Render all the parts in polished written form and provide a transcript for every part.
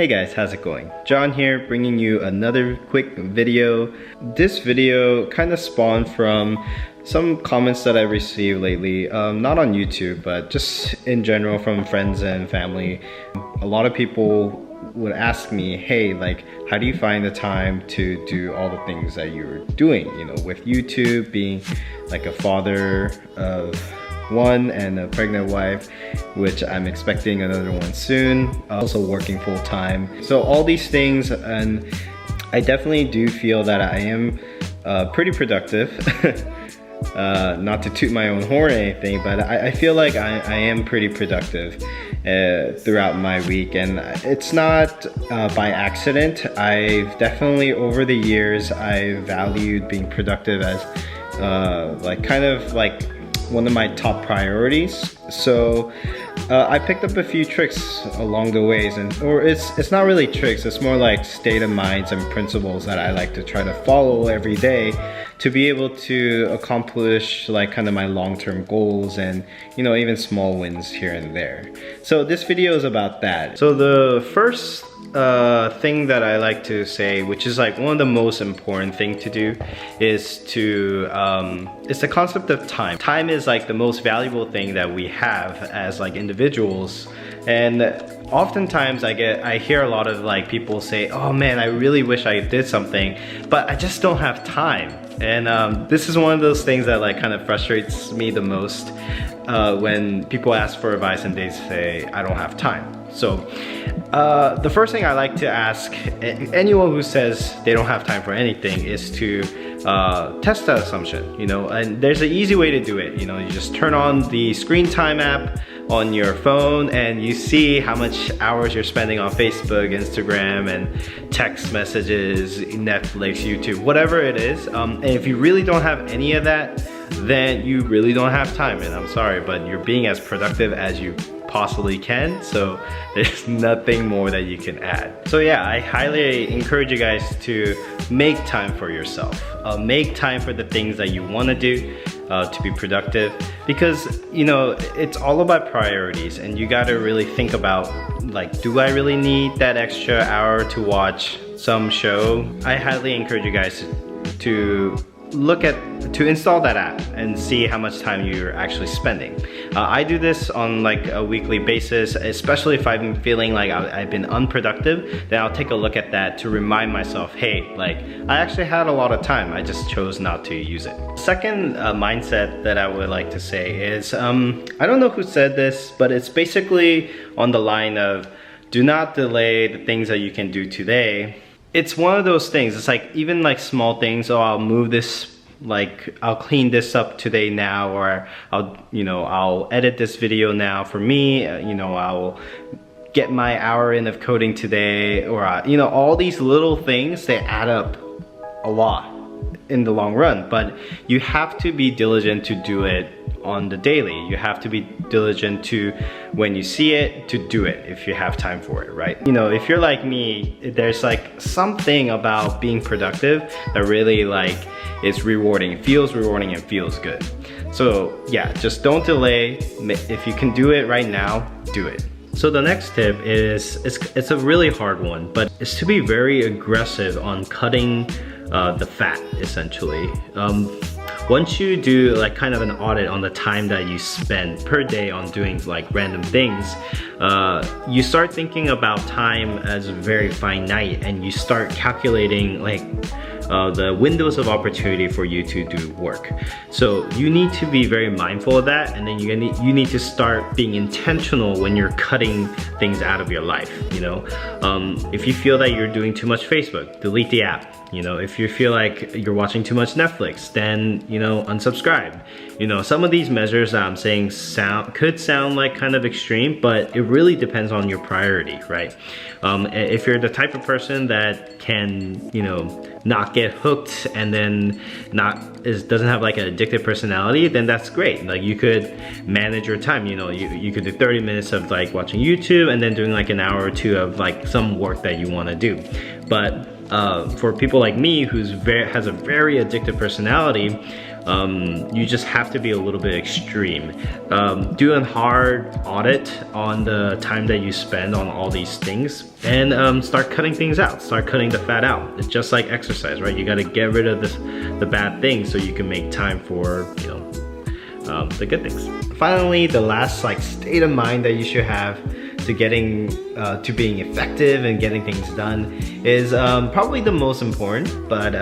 Hey guys, how's it going? John here, bringing you another quick video. This video kind of spawned from some comments that I received lately, not on YouTube, but just in general from friends and family. A lot of people would ask me, hey, like, how do you find the time to do all the things that you're doing? You know, with YouTube, being like a father of one and a pregnant wife, which I'm expecting another one soon, also working full-time. So all these things, and I definitely do feel that I am pretty productive. Not to toot my own horn or anything, but I feel like I am pretty productive throughout my week, and it's not by accident. I've definitely, over the years, I valued being productive as like kind of like one of my top priorities. So I picked up a few tricks along the ways, or it's not really tricks, it's more like state of minds and principles that I like to try to follow every day to be able to accomplish like kind of my long-term goals and, you know, even small wins here and there. So this video is about that. So the first thing that I like to say, which is like one of the most important thing to do, is to it's the concept of time. Time is like the most valuable thing that we have as like individuals, and oftentimes I hear a lot of like people say, oh man, I really wish I did something, but I just don't have time. And this is one of those things that like kind of frustrates me the most when people ask for advice and they say, I don't have time. So the first thing I like to ask anyone who says they don't have time for anything is to test that assumption, you know. And there's an easy way to do it. You know, you just turn on the screen time app on your phone and you see how much hours you're spending on Facebook, Instagram, and text messages, Netflix, YouTube, whatever it is. And if you really don't have any of that, then you really don't have time. And I'm sorry, but you're being as productive as you possibly can, so there's nothing more that you can add. So yeah, I highly encourage you guys to make time for yourself. Make time for the things that you want to do to be productive, because, you know, it's all about priorities, and you got to really think about, like, do I really need that extra hour to watch some show? I highly encourage you guys to install that app and see how much time you're actually spending. I do this on like a weekly basis, especially if I'm feeling like I've been unproductive, then I'll take a look at that to remind myself, hey, like, I actually had a lot of time, I just chose not to use it. Second mindset that I would like to say is, I don't know who said this, but it's basically on the line of, do not delay the things that you can do today. It's one of those things, it's like even like small things, oh, I'll move this, like I'll clean this up today now, or I'll edit this video now for me, you know, I'll get my hour in of coding today, or you know, all these little things, they add up a lot in the long run. But you have to be diligent to do it on the daily. You have to be diligent to, when you see it, to do it if you have time for it, right? You know, if you're like me, there's like something about being productive that really like is rewarding. It feels rewarding and feels good. So yeah, just don't delay. If you can do it right now, do it. So the next tip is, it's a really hard one, but it's to be very aggressive on cutting the fat, essentially. Once you do like kind of an audit on the time that you spend per day on doing like random things, you start thinking about time as very finite, and you start calculating like the windows of opportunity for you to do work. So you need to be very mindful of that, and then you need to start being intentional when you're cutting things out of your life, you know. If you feel that you're doing too much Facebook, delete the app. You know, if you feel like you're watching too much Netflix, then, you know, unsubscribe. You know, some of these measures that I'm saying could sound like kind of extreme, but it really depends on your priority, right? If you're the type of person that can, you know, not get hooked and then doesn't have like an addictive personality, then that's great. Like, you could manage your time. You know, you could do 30 minutes of like watching YouTube and then doing like an hour or two of like some work that you want to do. But for people like me who's has a very addictive personality, you just have to be a little bit extreme. Do a hard audit on the time that you spend on all these things, and start cutting things out, start cutting the fat out. It's just like exercise, right? You got to get rid of the bad things so you can make time for, you know, the good things. Finally, the last like state of mind that you should have to getting to being effective and getting things done is probably the most important, but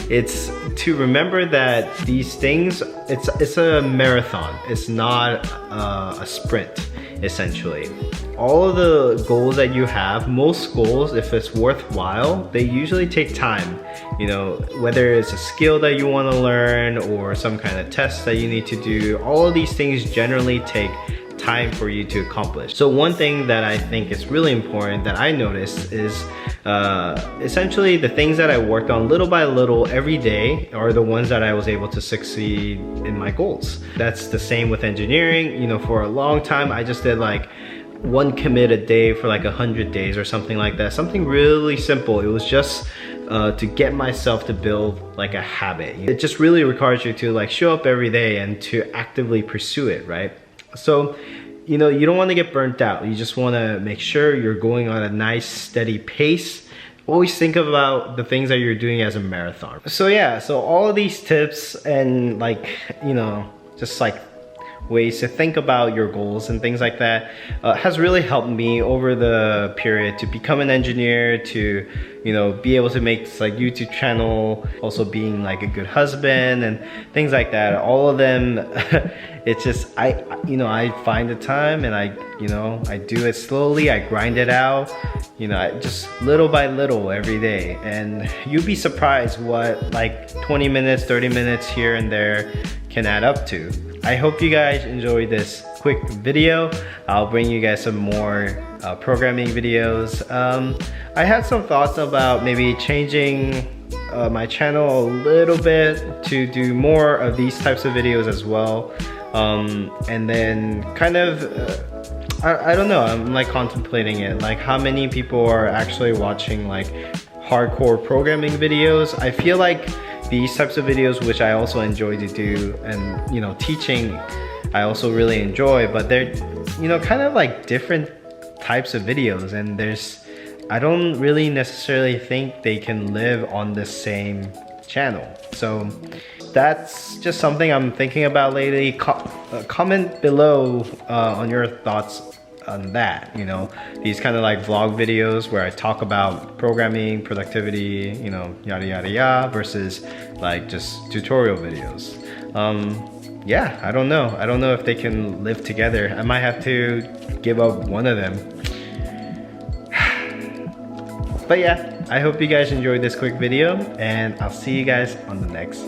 it's to remember that these things, it's a marathon. It's not a sprint, essentially. All of the goals that you have, most goals, if it's worthwhile, they usually take time. You know, whether it's a skill that you want to learn or some kind of test that you need to do, all of these things generally take time for you to accomplish. So one thing that I think is really important that I noticed is essentially the things that I worked on little by little every day are the ones that I was able to succeed in my goals. That's the same with engineering. You know, for a long time I just did like one commit a day for like 100 days or something like that. Something really simple. It was just to get myself to build like a habit. It just really requires you to like show up every day and to actively pursue it, right? So, you know, you don't want to get burnt out. You just want to make sure you're going on a nice steady pace. Always think about the things that you're doing as a marathon. So yeah, so all of these tips and like, you know, just like ways to think about your goals and things like that has really helped me over the period to become an engineer, to, you know, be able to make this like YouTube channel, also being like a good husband and things like that. All of them, it's just, you know, I find the time and I do it slowly, I grind it out, you know, just little by little every day. And you'd be surprised what like 20 minutes, 30 minutes here and there can add up to. I hope you guys enjoyed this quick video. I'll bring you guys some more programming videos. I had some thoughts about maybe changing my channel a little bit to do more of these types of videos as well. And then kind of, I don't know, I'm like contemplating it, like how many people are actually watching like hardcore programming videos. I feel like these types of videos, which I also enjoy to do, and you know, teaching I also really enjoy, but they're, you know, kind of like different types of videos, and I don't really necessarily think they can live on the same channel. So that's just something I'm thinking about lately. Comment below on your thoughts on that, you know, these kind of like vlog videos where I talk about programming, productivity, you know, yada yada yada, versus like just tutorial videos. Yeah, I don't know if they can live together. I might have to give up one of them. But yeah, I hope you guys enjoyed this quick video, and I'll see you guys on the next